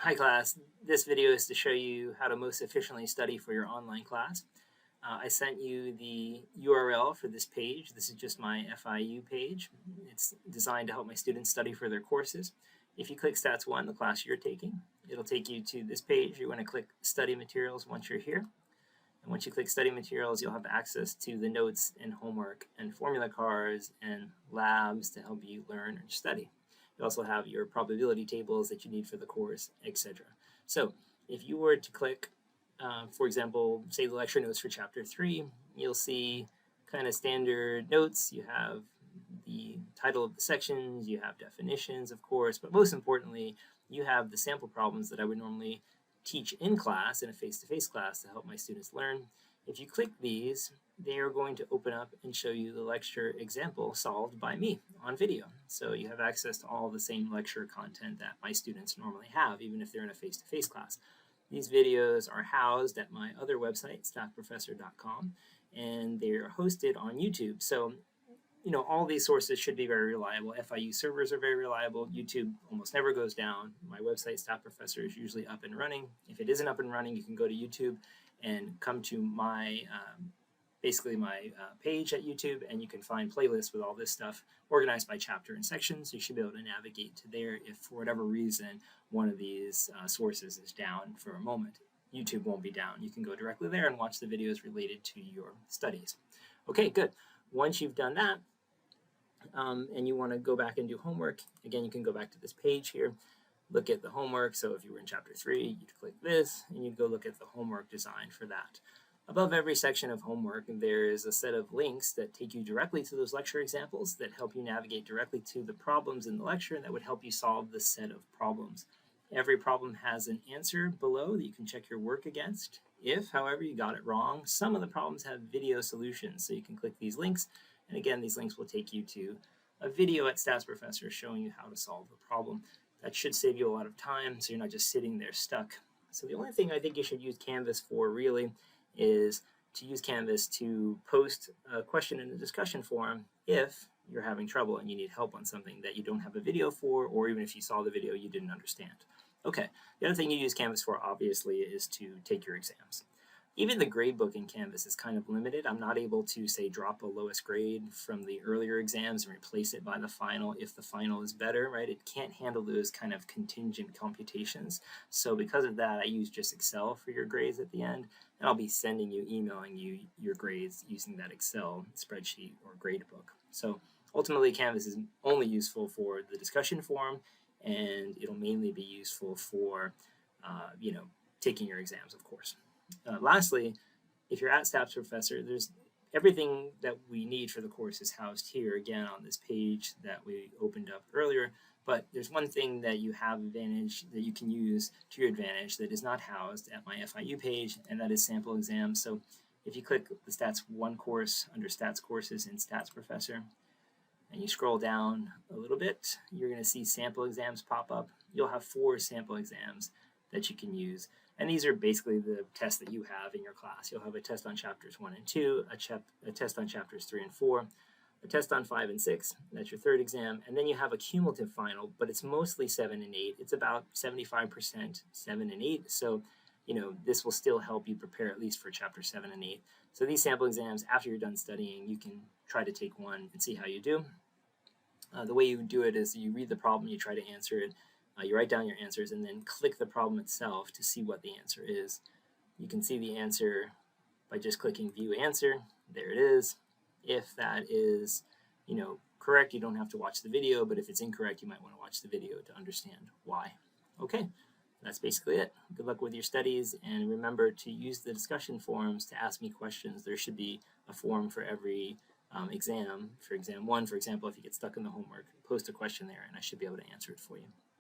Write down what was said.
Hi class, this video is to show you how to most efficiently study for your online class. I sent you the URL for this page. This is just my FIU page. It's designed to help my students study for their courses. If you click Stats 1, the class you're taking, it'll take you to this page. You want to click Study Materials once you're here. And once you click Study Materials, you'll have access to the notes and homework and formula cards and labs to help you learn or study. You also have your probability tables that you need for the course, etc. So if you were to click, for example, say the lecture notes for chapter 3, you'll see kind of standard notes. You have the title of the sections, you have definitions, of course, but most importantly, you have the sample problems that I would normally teach in class, in a face-to-face class, to help my students learn. If you click these, they are going to open up and show you the lecture example solved by me on video. So you have access to all the same lecture content that my students normally have, even if they're in a face-to-face class. These videos are housed at my other website, stackprofessor.com, and they're hosted on YouTube. So, you know, all these sources should be very reliable. FIU servers are very reliable. YouTube almost never goes down. My website, Stack Professor, is usually up and running. If it isn't up and running, you can go to YouTube and come to my basically my page at YouTube, and you can find playlists with all this stuff organized by chapter and section. So you should be able to navigate to there if for whatever reason one of these sources is down for a moment. YouTube won't be down. You can go directly there and watch the videos related to your studies. Okay, good. Once you've done that, and you want to go back and do homework, again, you can go back to this page here, look at the homework. So if you were in chapter 3, you'd click this, and you'd go look at the homework designed for that. Above every section of homework, there is a set of links that take you directly to those lecture examples that help you navigate directly to the problems in the lecture that would help you solve the set of problems. Every problem has an answer below that you can check your work against. If, however, you got it wrong, some of the problems have video solutions, so you can click these links. And again, these links will take you to a video at Stats Professor showing you how to solve the problem. That should save you a lot of time, so you're not just sitting there stuck. So the only thing I think you should use Canvas for really is to use Canvas to post a question in the discussion forum if you're having trouble and you need help on something that you don't have a video for, or even if you saw the video you didn't understand. Okay, the other thing you use Canvas for, obviously, is to take your exams. Even the grade book in Canvas is kind of limited. I'm not able to, say, drop a lowest grade from the earlier exams and replace it by the final if the final is better, right? It can't handle those kind of contingent computations. So because of that, I use just Excel for your grades at the end, and I'll be emailing you your grades using that Excel spreadsheet or grade book. So ultimately, Canvas is only useful for the discussion forum, and it'll mainly be useful for, taking your exams, of course. Lastly, if you're at Stats Professor, there's everything that we need for the course is housed here, again, on this page that we opened up earlier. But there's one thing that you have advantage that you can use to your advantage that is not housed at my FIU page, and that is sample exams. So if you click the Stats 1 course under Stats Courses in Stats Professor, and you scroll down a little bit, you're going to see sample exams pop up. You'll have 4 sample exams that you can use. And these are basically the tests that you have in your class. You'll have a test on chapters 1 and 2, a test on chapters 3 and 4, a test on 5 and 6, that's your 3rd exam, and then you have a cumulative final, but it's mostly 7 and 8. It's about 75% 7 and 8, so this will still help you prepare at least for chapter 7 and 8. So these sample exams, after you're done studying, you can try to take one and see how you do. The way you do it is you read the problem, you try to answer it, you write down your answers, and then click the problem itself to see what the answer is. You can see the answer by just clicking View Answer. There it is. If that is, correct, you don't have to watch the video, but if it's incorrect, you might want to watch the video to understand why. Okay, that's basically it. Good luck with your studies, and remember to use the discussion forums to ask me questions. There should be a forum for every exam. For exam 1, for example, if you get stuck in the homework, post a question there, and I should be able to answer it for you.